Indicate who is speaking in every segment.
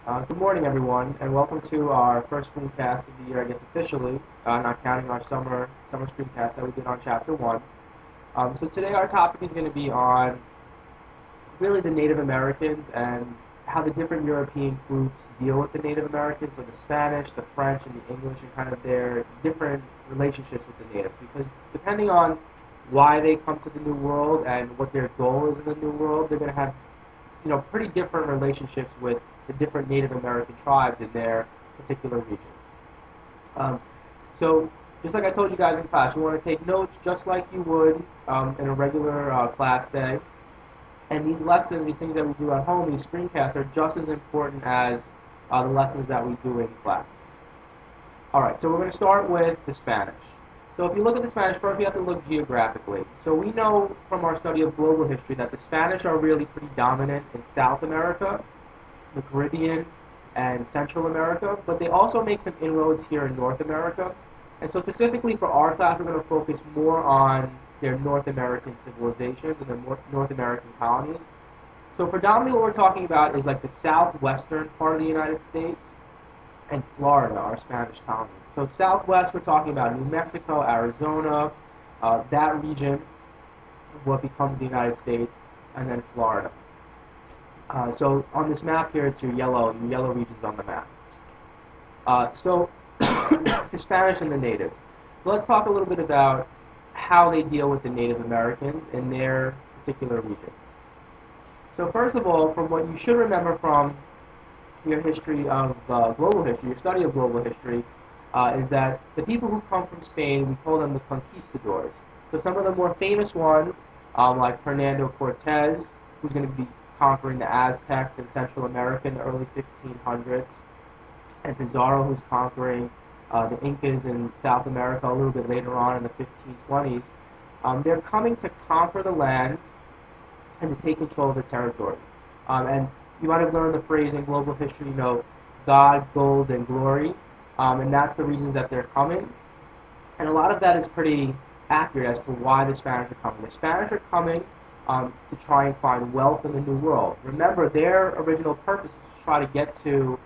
Speaker 1: Good morning, everyone, and welcome to our first screencast of the year, I guess officially, not counting our summer screencast that we did on Chapter 1. So today our topic is going to be on really the Native Americans and how the different European groups deal with the Native Americans, so the Spanish, the French, and the English, and kind of their different relationships with the natives. Because depending on why they come to the New World and what their goal is in the New World, they're going to have pretty different relationships with the different Native American tribes in their particular regions. Um, so, just like I told you guys in class, you want to take notes just like you would in a regular class day. And these lessons, these things that we do at home, these screencasts, are just as important as the lessons that we do in class. All right, so we're going to start with the Spanish. So if you look at the Spanish, first we have to look geographically. So we know from our study of global history that the Spanish are really pretty dominant in South America, the Caribbean, and Central America, but they also make some inroads here in North America. And so specifically for our class, we're going to focus more on their North American civilizations and their North American colonies. So predominantly what we're talking about is like the southwestern part of the United States and Florida, our Spanish colonies. So southwest, we're talking about New Mexico, Arizona, that region of what becomes the United States, and then Florida. So on this map here, it's your yellow regions on the map. So the Spanish and the natives. So let's talk a little bit about how they deal with the Native Americans in their particular regions. So first of all, from what you should remember from your history of global history, your study of global history, is that the people who come from Spain, we call them the conquistadors. So some of the more famous ones, like Hernando Cortez, who's going to be conquering the Aztecs in Central America in the early 1500s, and Pizarro, who's conquering the Incas in South America a little bit later on in the 1520s. They're coming to conquer the land and to take control of the territory. And you might have learned the phrase in global history, God, gold, and glory. And that's the reasons that they're coming. And a lot of that is pretty accurate as to why the Spanish are coming. The Spanish are coming to try and find wealth in the New World. Remember, their original purpose is to try to get to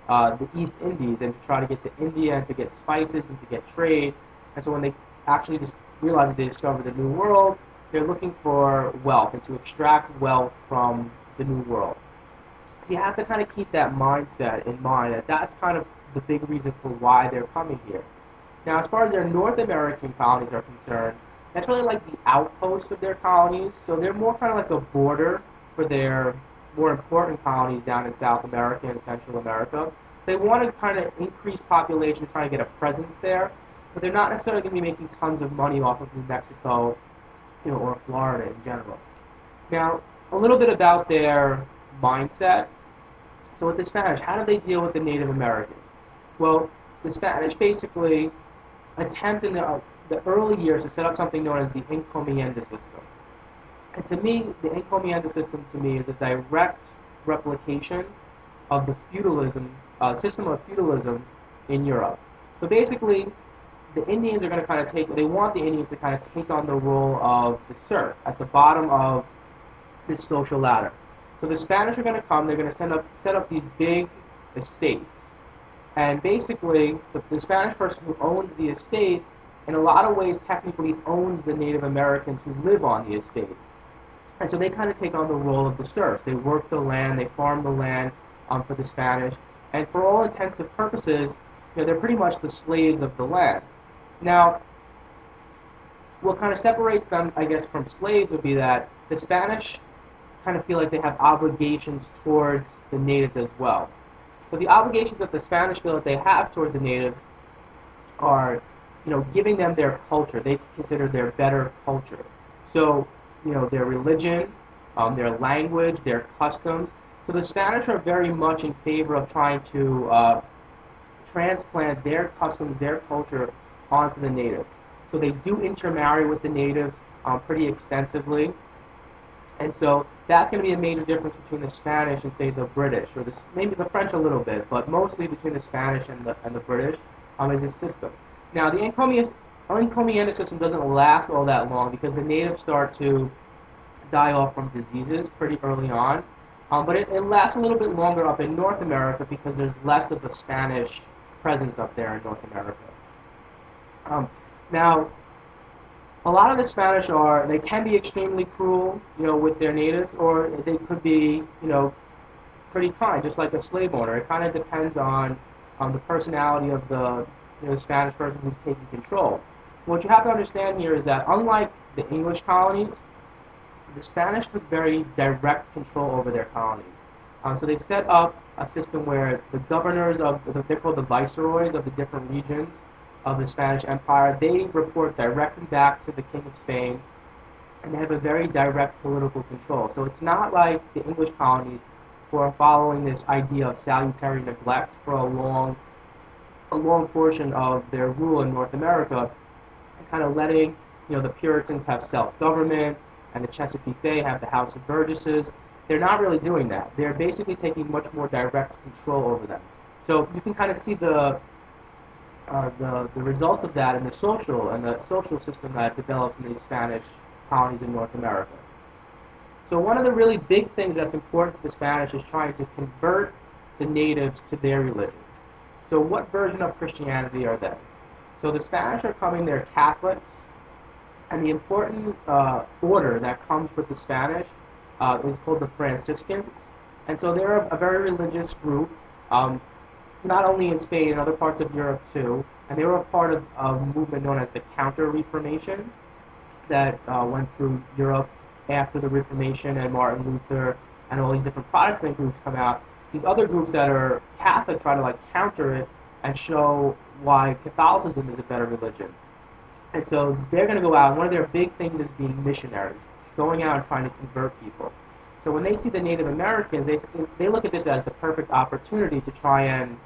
Speaker 1: the East Indies and to try to get to India and to get spices and to get trade. And so when they actually just realize that they discovered the New World, they're looking for wealth and to extract wealth from the New World. So you have to kind of keep that mindset in mind, that that's kind of the big reason for why they're coming here. Now, as far as their North American colonies are concerned, that's really like the outposts of their colonies. So they're more kind of like a border for their more important colonies down in South America and Central America. They want to kind of increase population, try to get a presence there, but they're not necessarily going to be making tons of money off of New Mexico, or Florida in general. Now, a little bit about their mindset. So with the Spanish, how do they deal with the Native Americans? Well, the Spanish basically attempt in the early years to set up something known as the encomienda system. And to me, the encomienda system to me is a direct replication of the feudalism, system of feudalism in Europe. So basically, the Indians are going to kind of they want the Indians to kind of take on the role of the serf at the bottom of this social ladder. So the Spanish are going to come, they're going to set up these big estates. And basically, the Spanish person who owns the estate, in a lot of ways, technically owns the Native Americans who live on the estate. And so they kind of take on the role of the serfs. They work the land, they farm the land for the Spanish. And for all intents and purposes, they're pretty much the slaves of the land. Now, what kind of separates them, I guess, from slaves would be that the Spanish kind of feel like they have obligations towards the natives as well. So the obligations that the Spanish feel that they have towards the natives are, giving them their culture. They consider their better culture. So, their religion, their language, their customs. So the Spanish are very much in favor of trying to transplant their customs, their culture onto the natives. So they do intermarry with the natives pretty extensively. And so that's going to be a major difference between the Spanish and, say, the British, or maybe the French a little bit, but mostly between the Spanish and the British is this system. Now, the encomienda system doesn't last all that long because the natives start to die off from diseases pretty early on. But it lasts a little bit longer up in North America because there's less of a Spanish presence up there in North America. Now, a lot of the Spanish they can be extremely cruel, with their natives, or they could be, pretty kind, just like a slave owner. It kind of depends on the personality of the Spanish person who's taking control. What you have to understand here is that unlike the English colonies, the Spanish took very direct control over their colonies. So they set up a system where the governors they're called the viceroys of the different regions of the Spanish Empire, they report directly back to the King of Spain, and they have a very direct political control. So it's not like the English colonies who are following this idea of salutary neglect for a long portion of their rule in North America, and kind of letting the Puritans have self-government, and the Chesapeake Bay have the House of Burgesses. They're not really doing that. They're basically taking much more direct control over them. So you can kind of see the results of that in the social system that develops in these Spanish colonies in North America. So one of the really big things that's important to the Spanish is trying to convert the natives to their religion. So what version of Christianity are they? So the Spanish are coming, they're Catholics, and the important order that comes with the Spanish is called the Franciscans. And so they're a very religious group, not only in Spain, in other parts of Europe too, and they were a part of a movement known as the Counter-Reformation that went through Europe after the Reformation and Martin Luther and all these different Protestant groups come out. These other groups that are Catholic try to counter it and show why Catholicism is a better religion. And so they're going to go out, and one of their big things is being missionaries, going out and trying to convert people. So when they see the Native Americans, they look at this as the perfect opportunity to try and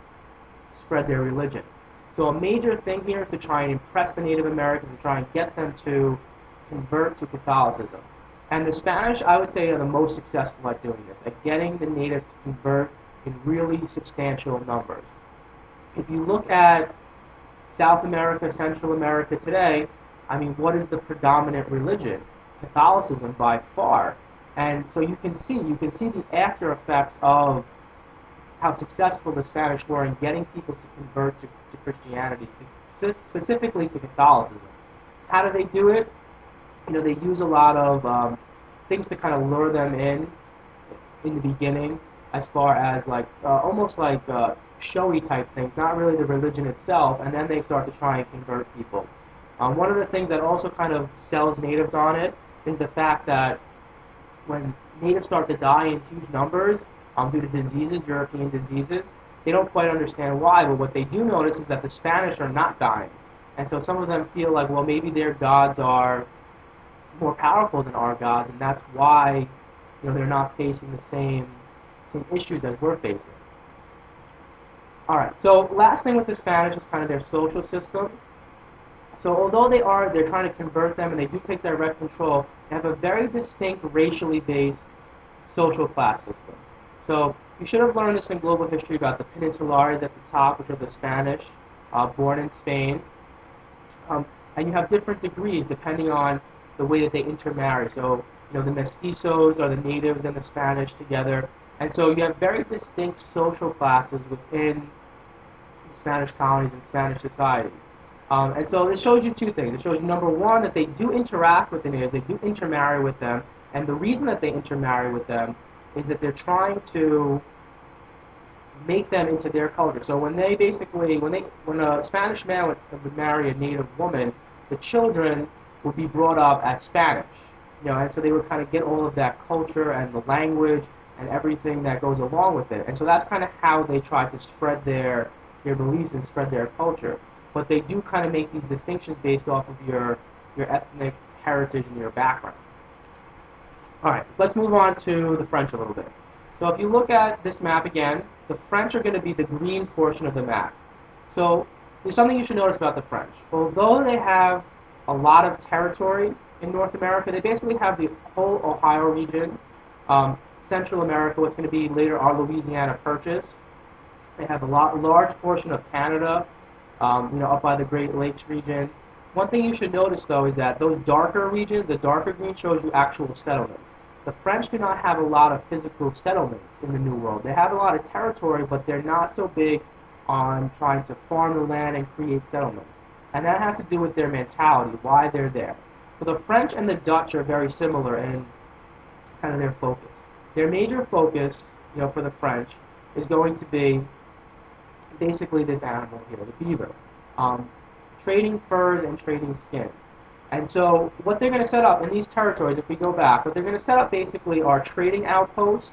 Speaker 1: spread their religion. So a major thing here is to try and impress the Native Americans and try and get them to convert to Catholicism. And the Spanish, I would say, are the most successful at doing this, at getting the natives to convert in really substantial numbers. If you look at South America, Central America today, I mean, what is the predominant religion? Catholicism by far. And so you can see the after effects of how successful the Spanish were in getting people to convert to Christianity, specifically to Catholicism. How do they do it? They use a lot of things to kind of lure them in the beginning, as far as almost like showy type things, not really the religion itself, and then they start to try and convert people. One of the things that also kind of sells natives on it is the fact that when natives start to die in huge numbers due to diseases, European diseases, they don't quite understand why, but what they do notice is that the Spanish are not dying. And so some of them feel like, well, maybe their gods are more powerful than our gods, and that's why they're not facing the same issues as we're facing. All right, so last thing with the Spanish is kind of their social system. So although they're trying to convert them and they do take direct control, they have a very distinct racially based social class system. So you should have learned this in global history about the Peninsulares at the top, which are the Spanish, born in Spain. And you have different degrees depending on the way that they intermarry. So, the mestizos are the natives and the Spanish together. And so you have very distinct social classes within the Spanish colonies and Spanish society. And so this shows you two things. It shows you, number one, that they do interact with the natives, they do intermarry with them, and the reason that they intermarry with them is that they're trying to make them into their culture. So when a Spanish man would marry a native woman, the children would be brought up as Spanish, and so they would kind of get all of that culture and the language and everything that goes along with it. And so that's kind of how they try to spread their beliefs and spread their culture. But they do kind of make these distinctions based off of your ethnic heritage and your background. All right, so let's move on to the French a little bit. So if you look at this map again, the French are going to be the green portion of the map. So there's something you should notice about the French. Although they have a lot of territory in North America, they basically have the whole Ohio region, Central America, what's going to be later our Louisiana Purchase. They have a large portion of Canada, up by the Great Lakes region. One thing you should notice, though, is that those darker regions, the darker green shows you actual settlements. the French do not have a lot of physical settlements in the New World. They have a lot of territory, but they're not so big on trying to farm the land and create settlements. And that has to do with their mentality, why they're there. So the French and the Dutch are very similar in kind of their focus. Their major focus, for the French, is going to be basically this animal here, the beaver. Trading furs and trading skins. And so what they're going to set up in these territories, if we go back, what they're going to set up basically are trading outposts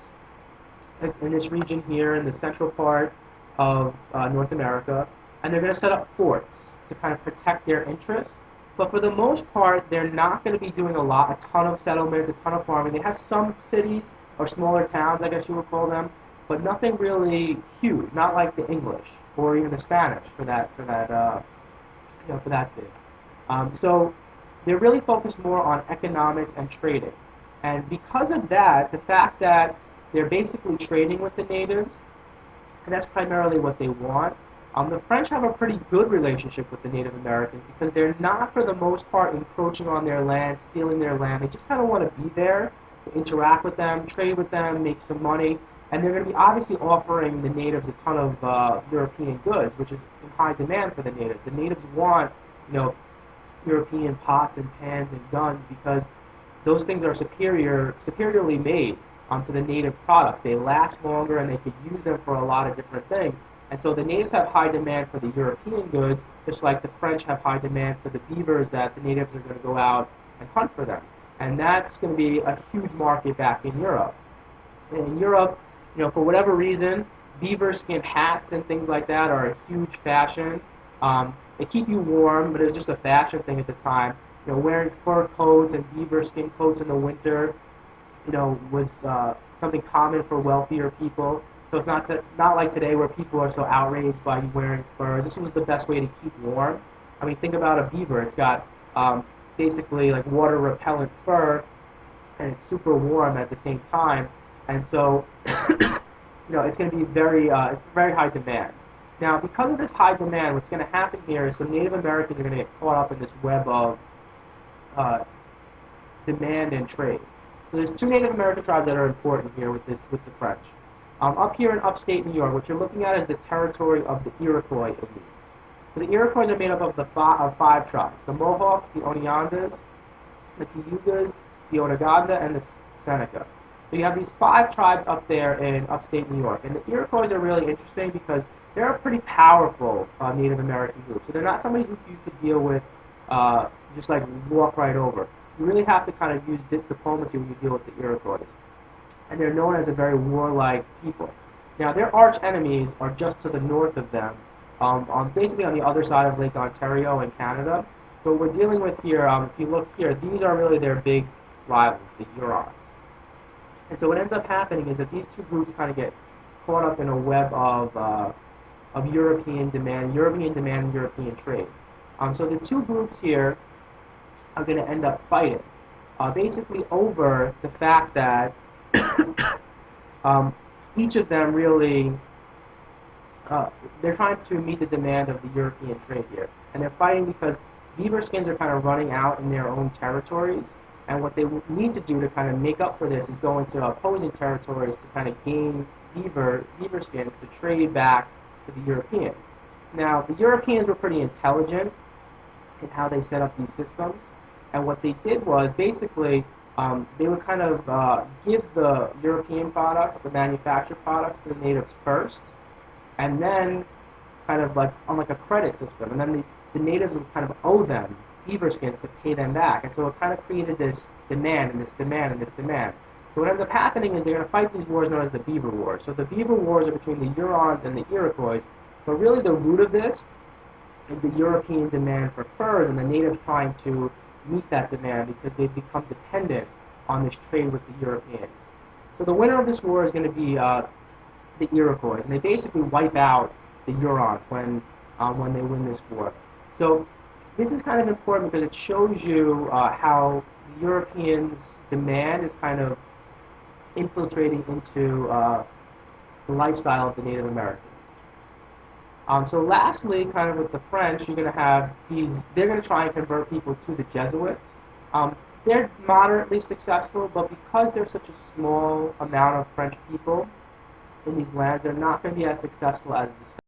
Speaker 1: in this region here in the central part of North America, and they're going to set up forts to kind of protect their interests. But for the most part, they're not going to be doing a ton of settlements, a ton of farming. They have some cities or smaller towns, I guess you would call them, but nothing really huge, not like the English or even the Spanish for that city. So they're really focused more on economics and trading. And because of that, the fact that they're basically trading with the natives, and that's primarily what they want, the French have a pretty good relationship with the Native Americans because they're not, for the most part, encroaching on their land, stealing their land. They just kind of want to be there to interact with them, trade with them, make some money. And they're going to be obviously offering the natives a ton of European goods, which is in high demand for the natives. The natives want, European pots and pans and guns because those things are superiorly made to the native products. They last longer and they could use them for a lot of different things. And so the natives have high demand for the European goods, just like the French have high demand for the beavers that the natives are going to go out and hunt for them. And that's going to be a huge market back in Europe. And in Europe, for whatever reason, beaver skin hats and things like that are a huge fashion. They keep you warm, but it was just a fashion thing at the time. Wearing fur coats and beaver skin coats in the winter, was something common for wealthier people. So it's not like today where people are so outraged by you wearing furs. This was the best way to keep warm. I mean, think about a beaver. It's got basically like water repellent fur, and it's super warm at the same time. And so, it's going to be very high demand. Now, because of this high demand, what's going to happen here is some Native Americans are going to get caught up in this web of demand and trade. So there's two Native American tribes that are important here with the French. Up here in upstate New York, what you're looking at is the territory of the Iroquois elites. So the Iroquois are made up of five tribes: the Mohawks, the Onondagas, the Cayugas, the Onondaga, and the Seneca. So you have these five tribes up there in upstate New York. And the Iroquois are really interesting because they're a pretty powerful Native American group. So they're not somebody who you could deal with just like walk right over. You really have to kind of use diplomacy when you deal with the Iroquois. And they're known as a very warlike people. Now, their arch enemies are just to the north of them, basically on the other side of Lake Ontario in Canada. So what we're dealing with here, if you look here, these are really their big rivals, the Hurons. And so what ends up happening is that these two groups kind of get caught up in a web of European demand and European trade. So the two groups here are going to end up fighting, basically over the fact that each of them really, they're trying to meet the demand of the European trade here. And they're fighting because beaver skins are kind of running out in their own territories. And what they need to do to kind of make up for this is go into opposing territories to kind of gain beaver skins to trade back to the Europeans. Now, the Europeans were pretty intelligent in how they set up these systems. And what they did was basically they would kind of give the European products, the manufactured products, to the natives first, and then kind of like on like a credit system. And then the natives would kind of owe them beaver skins to pay them back. And so it kind of created this demand and this demand and this demand. So what ends up happening is they're going to fight these wars known as the Beaver Wars. So the Beaver Wars are between the Hurons and the Iroquois. But really the root of this is the European demand for furs and the natives trying to meet that demand because they've become dependent on this trade with the Europeans. So the winner of this war is going to be the Iroquois, and they basically wipe out the Hurons when they win this war. So this is kind of important because it shows you how the Europeans' demand is kind of infiltrating into the lifestyle of the Native Americans. So lastly, kind of with the French, you're going to have they're going to try and convert people to the Jesuits. they're moderately successful, but because there's such a small amount of French people in these lands, they're not going to be as successful as the